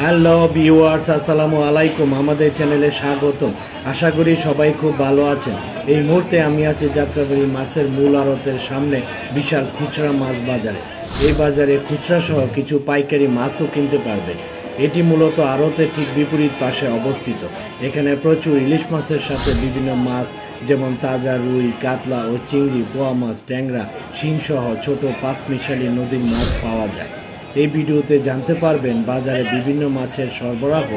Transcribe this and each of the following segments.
Hello viewers, আসসালামু আলাইকুম। আমাদের চ্যানেলে স্বাগতম। আশা করি সবাই খুব ভালো আছেন। এই মুহূর্তে আমি আছি যাত্রাবাড়ি মাছের মূল আড়তের সামনে বিশাল খুচরা মাছ বাজারে। এই বাজারে খুচরা সহ কিছু পাইকারি মাছও কিনতে পারবেন। এটি মূলত আড়তের ঠিক বিপরীত পাশে অবস্থিত। এখানে প্রচুর ইলিশ মাছের সাথে বিভিন্ন মাছ যেমন তাজা রুই, কাতলা ও চিংড়ি, পোয়া মাছ, ট্যাংরা, শিংসহ ছোট পাঁচমিশালি নদীর মাছ পাওয়া যায়। এই ভিডিওতে জানতে পারবেন বাজারে বিভিন্ন মাছের সরবরাহ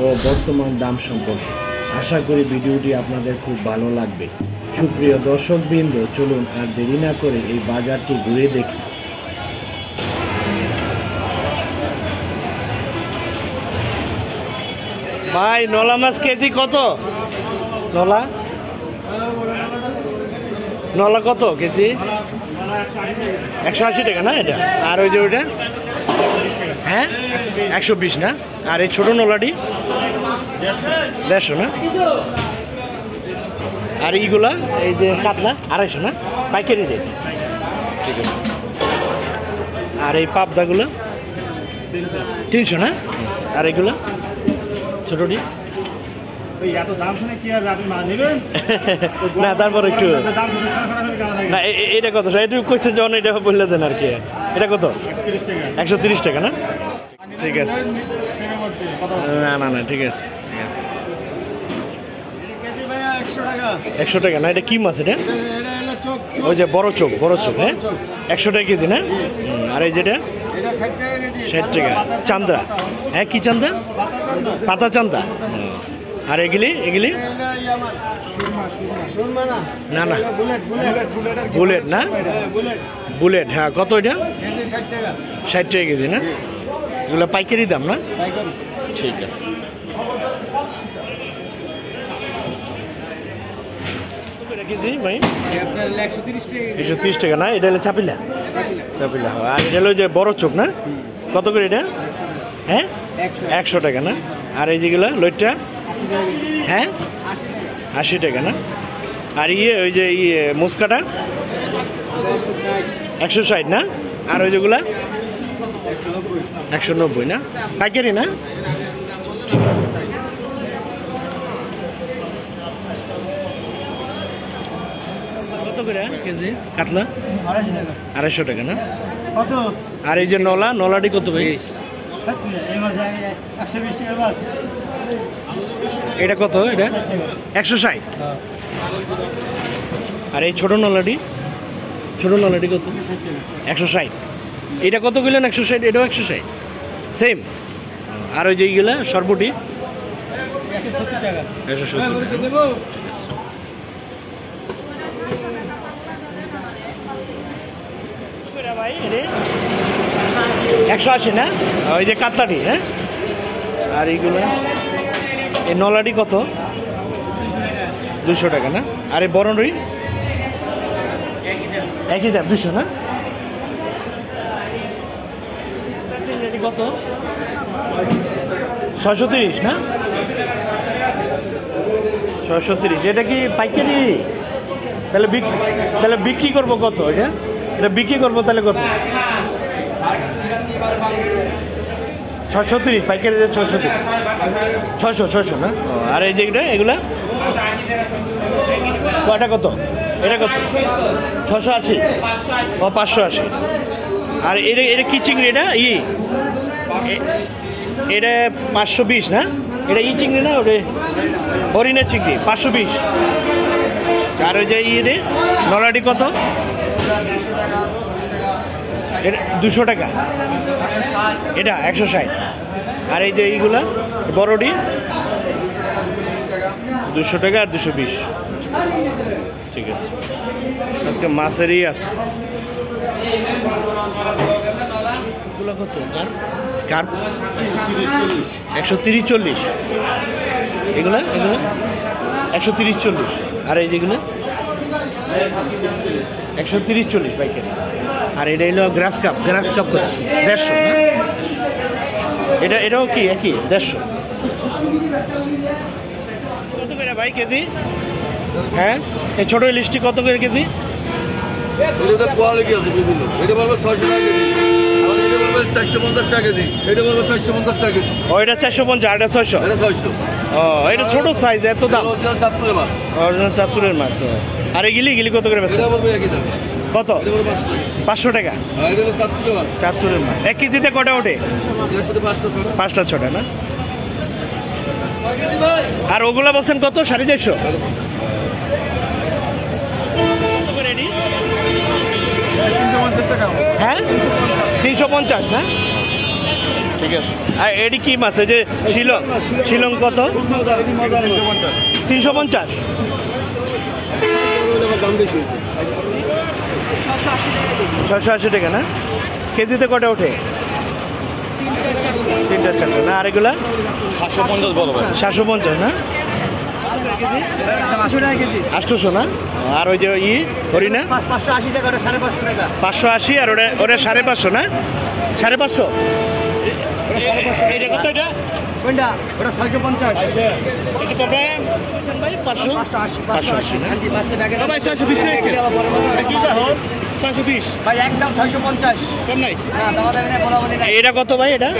ও বর্তমান দাম সম্পর্কে। আশা করি ভিডিওটি আপনাদের খুব ভালো লাগবে। সুপ্রিয় দর্শকবৃন্দ, চলুন আর দেরি না করে এই বাজারটি ঘুরে দেখি। ভাই, নলা মাছ কেজি কত? নলা নলা কত কেজি? 180 টাকা না এটা? আর ওই যে ওইটা, হ্যাঁ 120 না? আর এই ছোট নলাটি 150 না? আর এইগুলা এই যে কাতলা 250 না? পাইকারি রেট, ঠিক আছে। আর এই পাবদাগুলো 300 না? আর এগুলো ছোটটি না, তারপর একটু না, এটা কত? এটা কোয়েশ্চেন যখন এটা বললে দেন আর কি। এটা কত? 130 টাকা না? ঠিক আছে, না না না, ঠিক আছে ঠিক আছে। 100 টাকা না? এটা কি মাছ? এটা ওই যে বড় চোখ, বড় চোখ, হ্যাঁ 100 টাকা কেজি না? আর এই যেটা 60 টাকা। চান্দা, হ্যাঁ কি চান্দা? পাতা চান্দা। আর এগুলি এগুলি না না, বুলেট না? বুলেট, হ্যাঁ কত এটা? 60 টাকা কেজি না? এগুলো পাইকারি দাম না? ঠিক আছে। কেজি ভাই 130 টাকা না? এটা হলো চাপিলা, চাপিলা। আর এটা হলো যে বড় চোখ না? কত করে এটা? হ্যাঁ 100 টাকা না? আর এই যেগুলো লইটটা, হ্যাঁ 80 টাকা না? আর ওই যে মুসকাটা 160 না? আর ওই যেগুলা 190 না? পাইকারি না? কত করে কেজি কাতলা? 250 টাকা না? আর এই যে নলা, নলাটি কত ভাই? এটা কত? এটা 160। আর এই ছোট নলাটি, ছোট নলাটি কত? 160। এটা কত কিলেন? 160। এটাও 160, সেম। আর ওই যে এইগুলা সরবটি 170 ভাই। 180 না? ওই যে কাতলাটি, হ্যাঁ। আর এইগুলো, এই নলাটি কত? 200 টাকা না? আর এই বড় রুই একই দাম, 200 না? চিংড়ি কত? 630 না? 630। এটা কি পাইকারি? তাহলে বিক্রি করবো কত? এটা বিক্রি করবো তাহলে কত? 630 পাইকারি, 630, 600 না? আর এই যেগুলো, এগুলা কয়টা কত? এটা কত? 680 ও 580। আর এটা কি চিংড়ি? এটা 520 না? এটা চিংড়ি না? ওটা হরিণের চিংড়ি, 520। আর ওই যে নলাটি কত? এটা 200 টাকা। এটা 160। আর এই যে এইগুলা বড়টি 200 টাকা আর 220, ঠিক আছে। আজকে মাছেরই আছে। এগুলো কত? কার 130-40। এগুলা 130-40। আর এই যেগুলো 130-40 পাইকারি। আর এটা হলো গ্রাস কাপ, গ্রাস কাপ কত? 150 না? এটাও কি একই 150? কত করে ভাই কেজি? হ্যাঁ এই ছোট ইলিশটি কত করে কেজি? কোয়ালিটি আছে বিভিন্ন, এটা বলবো 600 টাকা কেজি, আবার এটা বলবো 450 টাকা কেজি, এটা বলবো 450 টাকা কেজি। ও এটা 450 আর এটা 600। এটা 600। ও এটা ছোট সাইজ, এত দাম? অরিজিনাল চাঁদপুরের মাছ। অরিজিনাল চাঁদপুরের মাছ। আর এগুলি কত করে বেচছেন? এটা বলবো একই দাম। কত? এটা বলবো 500 টাকা। 500 টাকা। আর এটা হলো চাঁদপুরের মাছ। চাঁদপুরের মাছ 1 কেজিতে কটা ওঠে? একটাতে 5টা ছোট। 5টা 6টা না? আর ওগুলা বলছেন কত? 450। হ্যাঁ 350 না? ঠিক আছে। আর এটি কি মাছ? এই যে শিলং কত? 350। দাম বেশি। 680 টাকা না? কেজিতে কটা ওঠে? 3টা 4টা না? আর এগুলা 750 বলো ভাই। 750 না? 800 না? আর ওই যে হরিণা 580 টাকা, 550 টাকা। 580 আর ওটা 550 না? 550। এটা কত? এটা কোনটা? ওটা 650। এটা কত ভাই? 580 না? ভাই 620 টাকা কি দাম? 620 ভাই একদম 650। কম নাই? না দাদা দেবেন বলা বলি না। এটা কত ভাই? এটা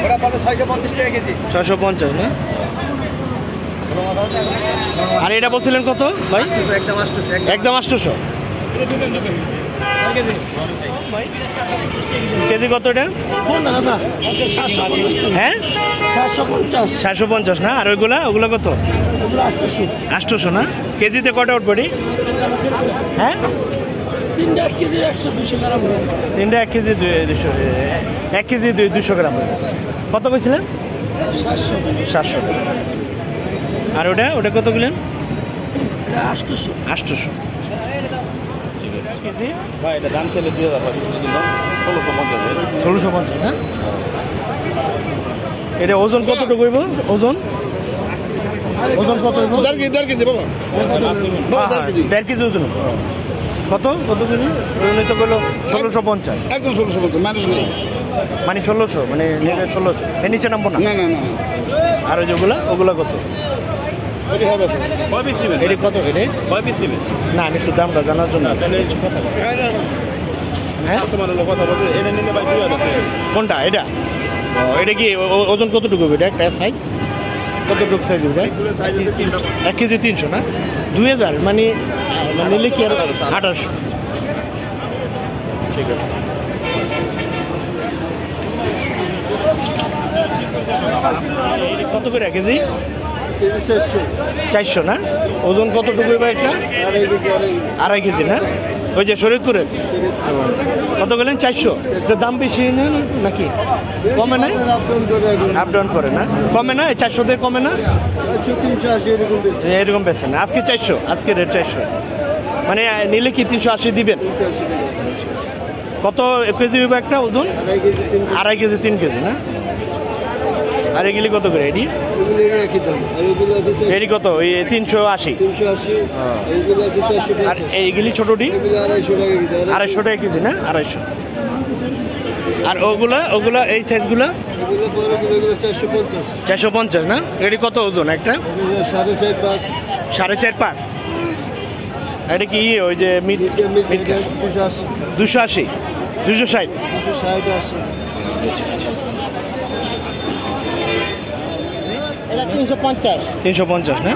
ওটা পাবে 650 টাকা কেজি। 650 না? আর এটা বলছিলেন কত ভাই? একদম 800। একদম 800। কেজি কত এটা? হ্যাঁ 750 না? আর ওগুলো কত? 800 না? কেজিতে কটা উঠবি? হ্যাঁ 3 কেজি 100-200 গ্রাম। 1 কেজি 200, 1 কেজি 200 গ্রাম। কত কইছিলেন? 700 টাকা। আর ওটা কত গেলেন? 800। কেজি ভাই এটা দাম চলে 2000 1650। 1650 না? এটা ওজন কতটুকু হইব? ওজন কত হইব? 1.5 কেজি বাবা। 1.5 কেজি ওজন। কত কেজি? ওজন তো বললো 1650। একদম 1650 মানুষ নেই। মানে 1600, মানে 1600 এর নিচে নামবো না? না। আর ওই ওগুলা কত? এটি হবে এটি কত? এটি না, আমি একটু দামটা জানার জন্য। হ্যাঁ কথা বলতে এটা নিলে ভাই 2000 টাকা। কোনটা? এটা এটা কি ওজন কতটুকু? এটা একটা সাইজ কতটুকু সাইজ? এটা 1 কেজি 300 না? 2000 মানে নিলে কি আর 1800। ঠিক আছে। কত করে কেজি? 400 না? ওজন কতটুকু বা একটা? 2.5 কেজি না? ওই যে শরীরপুরের কত গেলেন? 400। দাম বেশি না নাকি? কমে না? আপ ডাউন করে না? কমে না? 400 থেকে কমে না? 380 এরকম বেছে না? আজকে 400, আজকে রেট 400 মানে নিলে কি 380 দিবেন? কত কেজি হইব একটা ওজন? 2.5 কেজি 3 কেজি না? আর এগুলি কত করে? এটি এটি কত? ওই 380। আর এইগুলি ছোটটি 250 টাকা কেজি না? 250। আর ওগুলা এই সাইজগুলা 450 না? এটি কত ওজন একটা? 4.5-5। এটা কি ওই যে 280 260 350 না?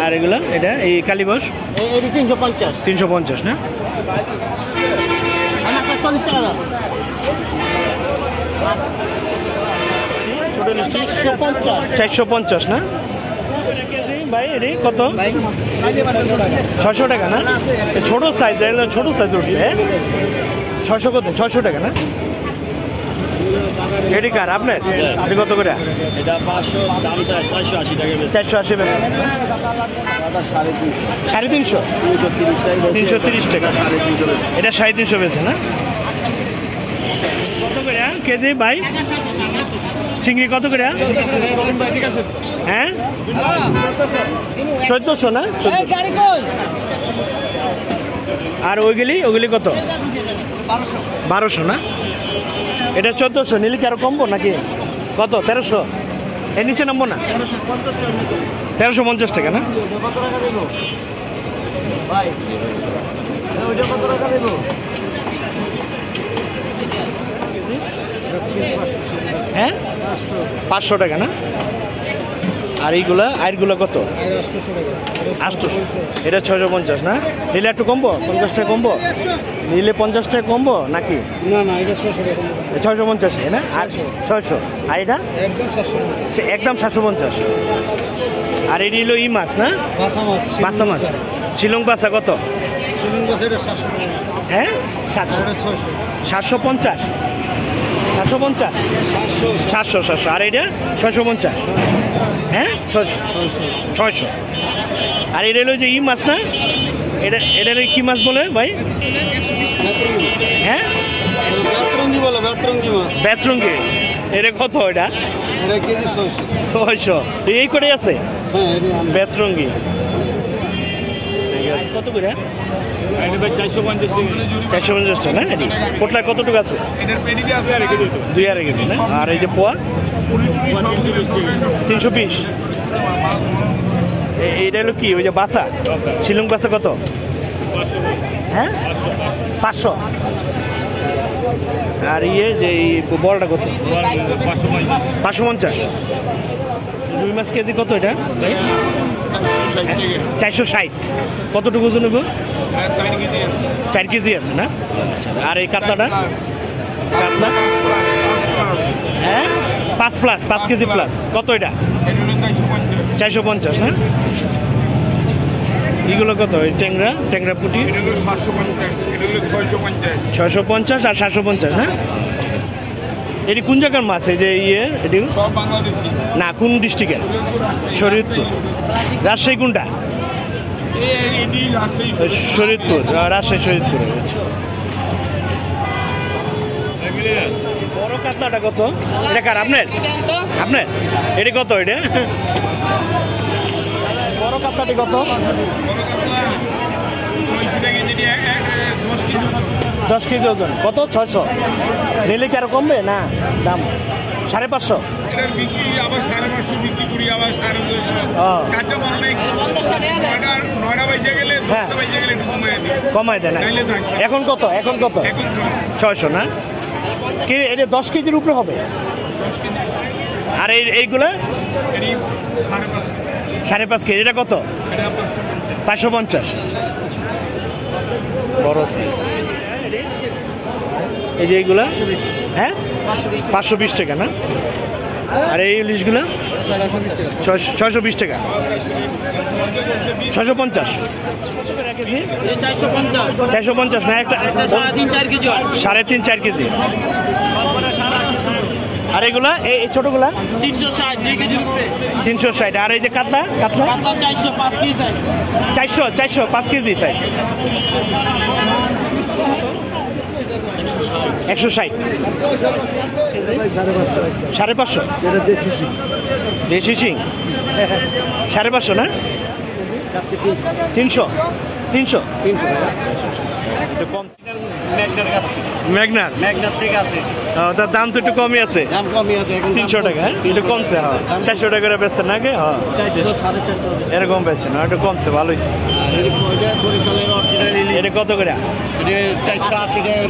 আর এগুলা এটা এই কালীবস 350 না? 450 না? ভাই এটি কত? 600 টাকা না? ছোট সাইজ, ছোট সাইজ উঠছে। 600 কত? 600 টাকা না? এটি কার আপনার? এটি কত করে? এটা 500 দাম 480 টাকা। 480 বেচা 350 330 টাকা। এটা 350 বেচে না? কত করে কেজি ভাই? চিংড়ি কত করে? হ্যাঁ 1400 না? আর ওইগুলি কত? 1200 না? এটা 1400 নিলে কি আরো কমবো নাকি? কত? 1300? এর নিচে নামবো না? 1350 টাকা না? 500 টাকা না? আর এইগুলা আয়েরগুলো কত? 800। এটা 650 না? নিলে একটু কমবো, 50 টাকা কমবো, নিলে 50 টাকা কমবো নাকি? না না, এটা 600 টাকা। 650 না? আর 600। আর এটা একদম 700 টাকা। একদম 750। আর এটি হলো ই মাছ না? বাসা মাছ। বাসা মাছ। শিলং বাসা কত? শিলং মাছ এটা 700 টাকা। হ্যাঁ 700। এটা 600। 750। 750। 700। আর এটা 650। হ্যাঁ 600। আর এটা হলো যে ই মাছ না? এটা কি মাছ বলে ভাই? হ্যাঁ বেতরঙ্গি বলে, বেতরঙ্গি মাছ। বেতরঙ্গি। এটা কত? এটা কেজি 600। এই করে আছে হ্যাঁ, বেতরঙ্গি। ঠিক আছে, কত করে? 450 টাকা না? এটি পোটলা কতটুকু আছে? 2.5 কেজি না? আর এই যে পোয়া 320। এইটা হলো কি ওই যে বাসা? শিলং বাসা কত? হ্যাঁ 500। আর ইয়ে যে এই বড়টা কত? 550। রুই মাছ কেজি কত এটা? 460। কতটুকু ওজন নেব? 4 কেজি আছে না? আর এই কাতলাটা? কাতলা হ্যাঁ 5 কেজি প্লাস। কত এটা? 450 না? এগুলো কত? ওই ট্যাংরা পুঁটি 650 আর 750 না? এটি কোন জায়গার মাছ? এই যে ইয়ে এটি না কোন ডিস্ট্রিক্টের? শরীয়তপুর। রাজশাহী কোনটা? শরীয়তপুর। রাজশাহী শরীয়তপুর। বড় কাতলাটা কত? এটা কার? আপনার? এটি কত? এটা বড় কাতলাটি কত? 10 কেজি ওজন। কত? 600। নিলে কি আরো কমবে না দাম? 550। কমায় দেয় না? এখন কত? 600 না? কি এটা 10 কেজির উপরে হবে? আর এইগুলা 5.5 কেজি। এটা কত? 550। বড় সাইজ। এই যে এইগুলা হ্যাঁ 520 টাকা না? আর এই ইলিশগুলো 620 টাকা। 650। 450 না? একটা 3.5-4 কেজি। আর এগুলা এই ছোটগুলা 360। আর এই যে কাতলা 400 5 কেজি সাইজ। 160। 550। দেশি শিং 550 না? 300। ম্যাগনার থেকে আছে। তার দাম তো একটু কমই আছে। 300 টাকা। একটু কমছে। হ্যাঁ 400 টাকা করে বেচছেন নাকি? হ্যাঁ এরকম বেচছেন। একটু কমছে, ভালো হয়েছে। এটা কত করে? 480 টাকা।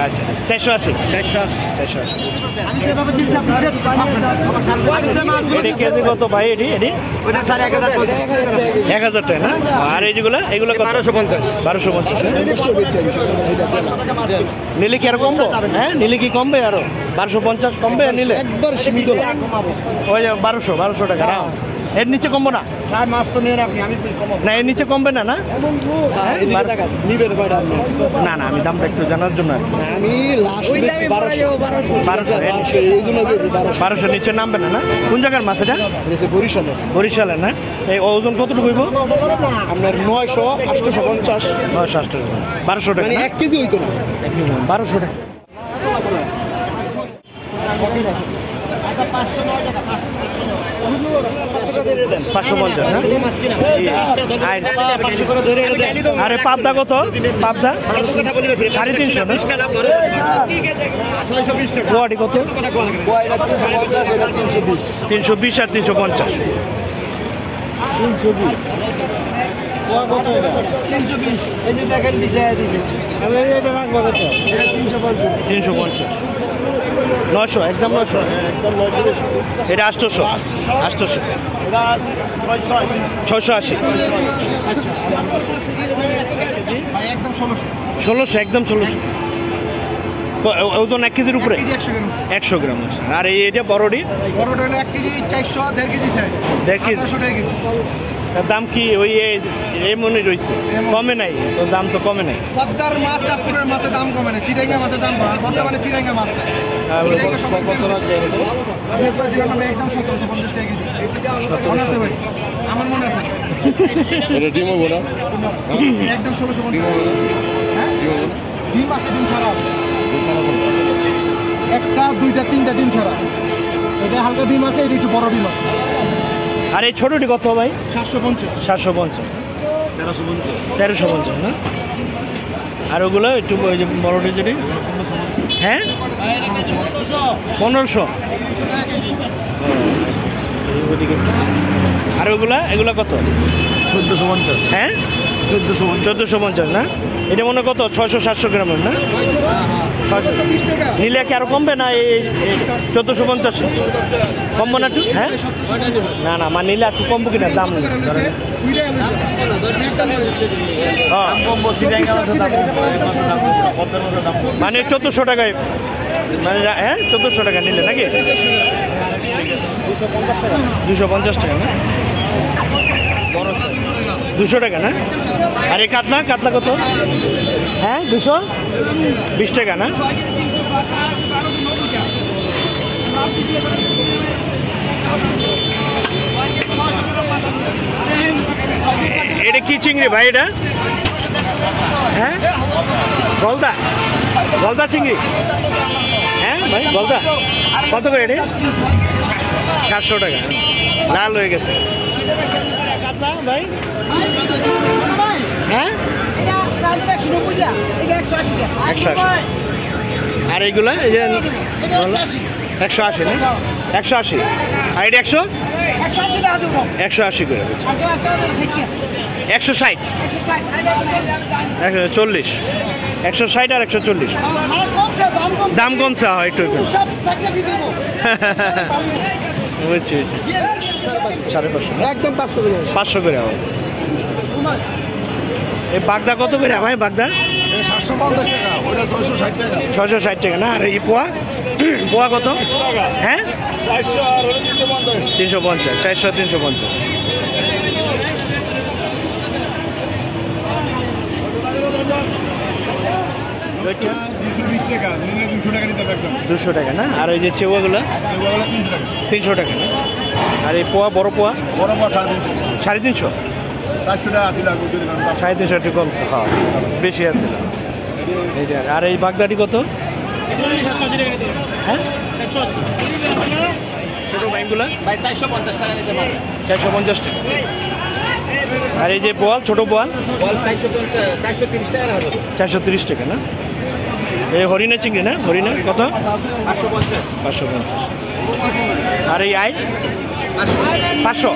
আচ্ছা 480। এটি কেজি কত ভাই? এটি 1000 টাকা না? আর এগুলো 1250। নিলে কি আরো কমবো? হ্যাঁ নিলে কি কমবে আরো? 1250 কমবে নিলে? একবার সীমিত না। ওই যে 1200 টাকা না? এর নিচে কমবো না? মাছ তো নেন আপনি, আমি কমাবো না। এর নিচে কমবে না? না না না, আমি দামটা একটু জানার জন্য। আমি লাস্ট বেচছি 1200 নিচে নামবে না? না কোন জায়গার মাছ এটা? বরিশালের না? এই ওজন কতটুকু হইব আপনার? 900 850 1200 টাকা। 1 কেজি হইতো না। 1200 টাকা। 550 না? আরে পাবদা কত? পাবদা 350 না? 620 টাকা। গোয়াটি কত? 320 আর 350। 320 এই যে দেখেন দিছে এটা রাখবো কত? 350 900 একদম 900 একদম 900 এটা 800 800 এটা 680 680 ভাই একদম 1600 1600 একদম 1600 ওজন 1 কেজির উপরে 100 গ্রাম আছে। আর এটা বড়ডি বড়টা হলো 1 কেজি 400 1.5 কেজি স্যার 1.5 কেজি। 800 টাকা কেজি। তার দাম কি ওই এমনই রয়েছে, কমে নাই তো, দাম তো কমে নাই। পদ্মার মাছ চাঁদপুরের মাছের দাম কমে না, চিরাঙ্গা মাছের দাম বাড়ে, বর্তমানে চিরাঙ্গা মাছ নাই। চিরাঙ্গা সব কত রাখবে আপনি করে দিবেন না একদম 1750 টাকা কেজি। মনে আছে ভাই? আমার মনে আছে। এটা ডিম হবো না? একদম 1650। হ্যাঁ ডিম আছে, ডিম ছাড়া আছে। একটা দুইটা তিনটা ডিম ছাড়া। এটা হালকা ডিম আছে, এটা একটু বড় ডিম আছে। আর এই ছোটটি কত ভাই? 750 750 1350 না? আর ওগুলো একটু ওই যে বড়টি যেটি, হ্যাঁ 1500। আর ওগুলা এগুলা কত? 1450। হ্যাঁ 1450 না? এটা মনে কত 600-700 গ্রামের না? 20 টাকা। নিলে কি আরো কমবে না? এই 1450 কমবো না একটু? হ্যাঁ না না, মানে নিলে একটু কমবো কিনা দাম? মানে 1400 টাকায়, মানে হ্যাঁ 1400 টাকা নিলে নাকি? 250 টাকা না? 200 টাকা না? আর এই কাতলা কাতলা কত? হ্যাঁ 220 টাকা না? এটা কি চিংড়ি ভাই এটা? হ্যাঁ গলদা, গলদা চিংড়ি। হ্যাঁ ভাই গলদা কত করে এটা? 400 টাকা, লাল হয়ে গেছে। কাতলা ভাই? হ্যাঁ 180। আর এইগুলা এই যে 180 না? 180। আর এটা 180 করে 160 140 160 আর 140 দাম কমছে হয় একটু একটু। বুঝছি বুঝছি। 550 একদম 500 টাকা। 500 করে হয়। এই বাগদা কত করে ভাই? বাগদা 750 টাকা, ওটা 660 টাকা। 660 টাকা না? আর এই পোয়া পোয়া কত? হ্যাঁ 400 আর 350। 350 400 350। এটা 220 টাকা, নিলে 200 টাকা নিতে হবে একদম। 200 টাকা না? আর এই যে চেউয়াগুলো এগুলো 300 টাকা। 300 টাকা না? আর এই পোয়া বড় পোয়া বড় বড় 350 450 টাকা 80 টাকা করে দিলাম। 350 একটু কমছে, হ্যাঁ বেশি আছে এইটা। আর এই বাগদাটি কত? হ্যাঁ ছোট বাইকগুলা 450 টাকা। আর এই যে বোয়াল, ছোট বোয়াল 430 টাকা না? এই হরিণা চিংড়ি না? হরিণা কত? 550। আর এই আই 500।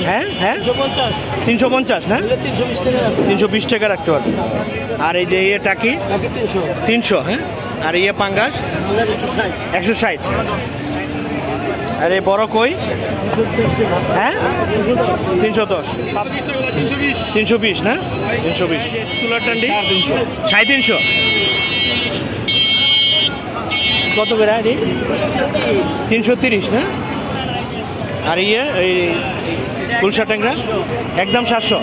হ্যাঁ হ্যাঁ 350 না? 320 টাকা রাখতে পারবে। আর এই যে ইয়ে টাকি 300। হ্যাঁ আর ইয়ে পাঙ্গাস 160। আর এই বড় কই? হ্যাঁ 310। 320 না? 320। তুলার টান্ডি 350। কত করে? 330 না? আর ইয়ে এই কুলসা ট্যাংরা একদম 700।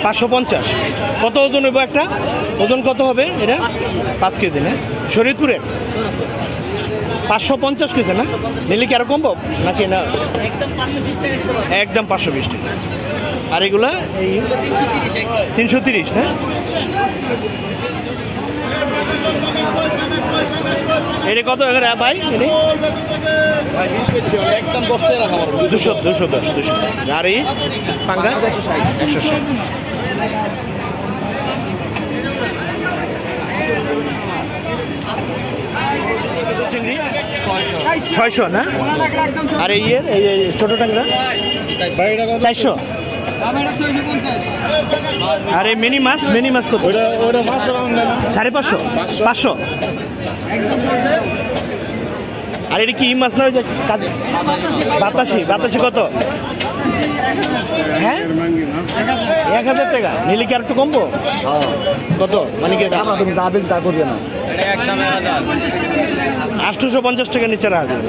550। কত ওজন হইব একটা? ওজন কত হবে এটা? 5 কেজি না? শরীরপুরের 550 কেজি না? নিলে কি আরো কমবো নাকি না? একদম 520 টাকা। আর এগুলা 330 না? এটা কত ভাই? একদম 10 টাকা রাখা 210 আর এই পাঙ্গা 160। চিংড়ি 600 না? আর এই ছোট ট্যাংরা 400। আর এই মিনি মাছ কত? ওটা 500 টাকা দেন 550 500। আর এটা কি মাছ না? ওই যে বাতাসি কত? হ্যাঁ 1000 টাকা। নিলে কি আর একটু কমবো? কত মানে কি তুমি যাবেন তা করবে না? 850 টাকা নিচে রাখবে।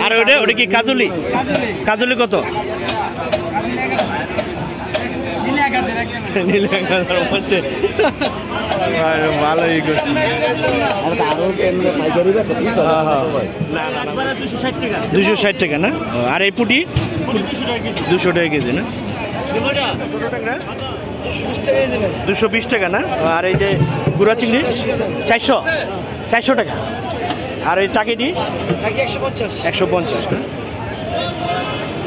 আর ওটা কি কাজলি কত? ভালোই করছি। 260 টাকা না? আর এই পুটি 200 টাকা কেজি না? 220 টাকা না? আর এই যে গুড়া চিংড়ি 400 টাকা। আর এই টাকিটি 150 না?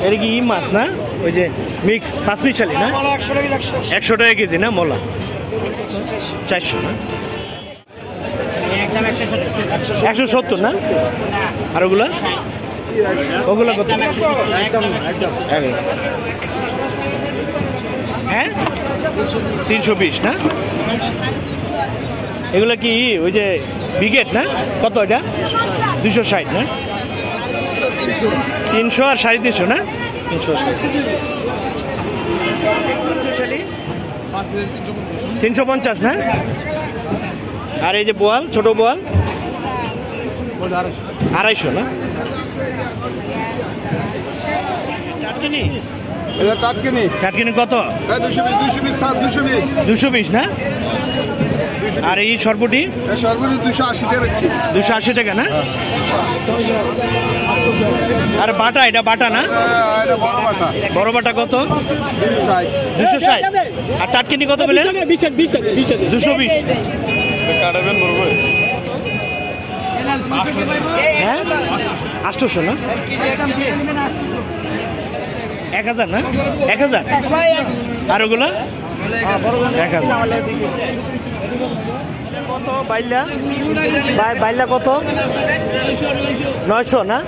এটা কি মাছ না? ওই যে মিক্স পাঁচমিশালি না? 100 টাকা কেজি না? মোলা 400 না? 170 না? আর ওগুলা কত? হ্যাঁ 320 না? এগুলো কি ওই যে ব্রিগেড না? কত এটা? 260 না? 300 আর 350 না? 350 না? আর এই যে বোয়াল, ছোট বোয়াল 250 না? টাটকিনি কত? 220 না? আর এই সরপুটি 280 টাকা না? আর বাটা, এটা বাটা না? বড় বাটা কত? 260। আর টাটকিনি কত বলে? 220। হ্যাঁ 800 না? 1000 না? 1000। আর ওগুলো 1000 কত? বাইলা কত? 900 না?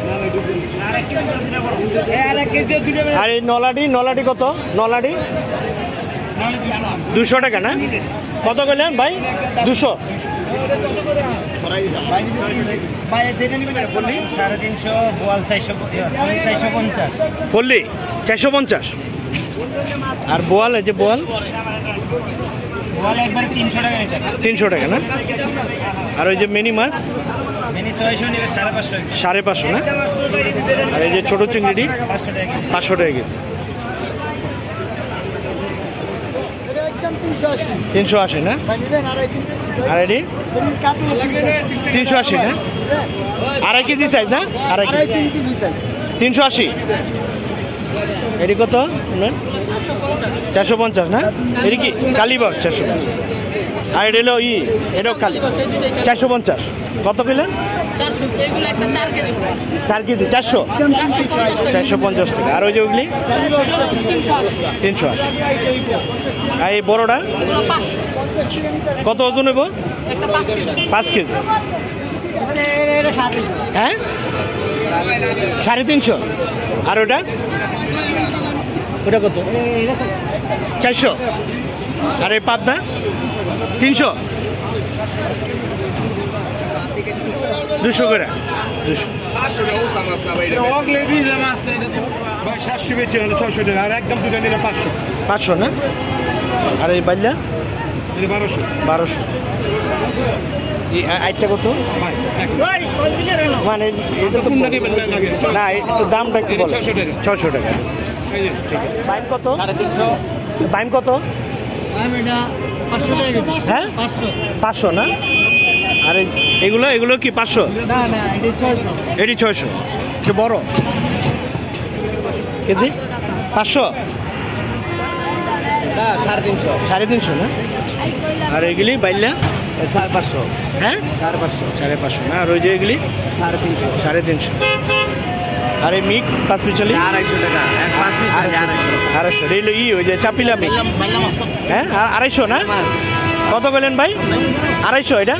আর এই নলাডি কত? নলাডি 200 টাকা না? কত বললেন ভাই? 200। পল্লি 450। আর বোয়াল, এই যে বোয়াল 300 টাকা না? আর ওই যে মিনি মাছ 550 না? আর এই যে ছোট চিংড়ি 500 টাকা কেজি। 380 না? আর এটি 380 না? 2.5 কেজি সাইজ না? 2.5 কেজি 380। এটি কত? 450 না? এটি কি কালীবর 450। আর এটা হলো এটাও কালী 450। কত কিলো? 4 কেজি 450 টাকা। আর ওই যে ওগুলি 380। আর এই বড়টা কত ওজন নেব? 5 কেজি। হ্যাঁ 350। আর ওটা কত? 400। আর এই পাবদা 300। 200 করে 200। 700 বেচে হলো 600 টাকা আর একদম দুটো নিলে 500 না? আর এই বাইলা 1200। এই আইটটা কত? মানে না একটু দামটা একটু 600 টাকা। বাইম কত? বাইম কত? হ্যাঁ 500 না? আর এগুলো কি 500? এটি 600। একটু বড় কেজি 500। 350 না? আর এগুলি বাইলা 550। হ্যাঁ 550 না? আর ওই যে এগুলি 350। আর এই মিক্স 550 250 টাকা। 250 রেল ওই যে চাপিলা মিক্স। হ্যাঁ 250 না? কত বলেন ভাই? 250 এটা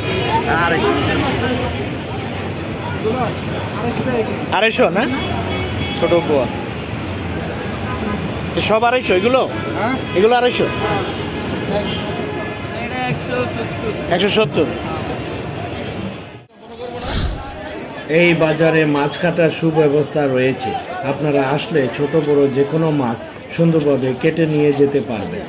250 না? ছোট পোয়া সব 250 এগুলো? হ্যাঁ এগুলো 250? 170। এই বাজারে মাছ কাটার সুব্যবস্থা রয়েছে। আপনারা আসলে ছোট বড় যে কোনো মাছ সুন্দরভাবে কেটে নিয়ে যেতে পারবেন।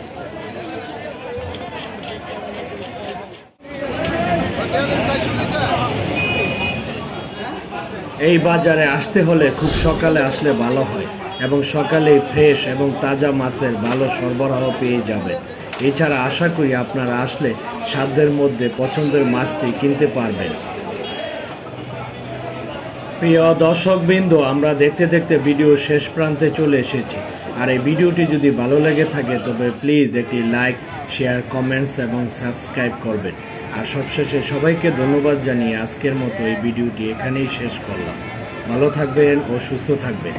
এই বাজারে আসতে হলে খুব সকালে আসলে ভালো হয় এবং সকালেই ফ্রেশ এবং তাজা মাছের ভালো সরবরাহ পেয়ে যাবেন। এছাড়া আশা করি আপনারা আসলে সাধ্যের মধ্যে পছন্দের মাছটি কিনতে পারবেন। প্রিয় দর্শকবৃন্দ, আমরা দেখতে দেখতে ভিডিও শেষ প্রান্তে চলে এসেছি। আর এই ভিডিওটি যদি ভালো লেগে থাকে তবে প্লিজ একটি লাইক, শেয়ার, কমেন্টস এবং সাবস্ক্রাইব করবেন। আর সবশেষে সবাইকে ধন্যবাদ জানিয়ে আজকের মতো এই ভিডিওটি এখানেই শেষ করলাম। ভালো থাকবেন ও সুস্থ থাকবেন।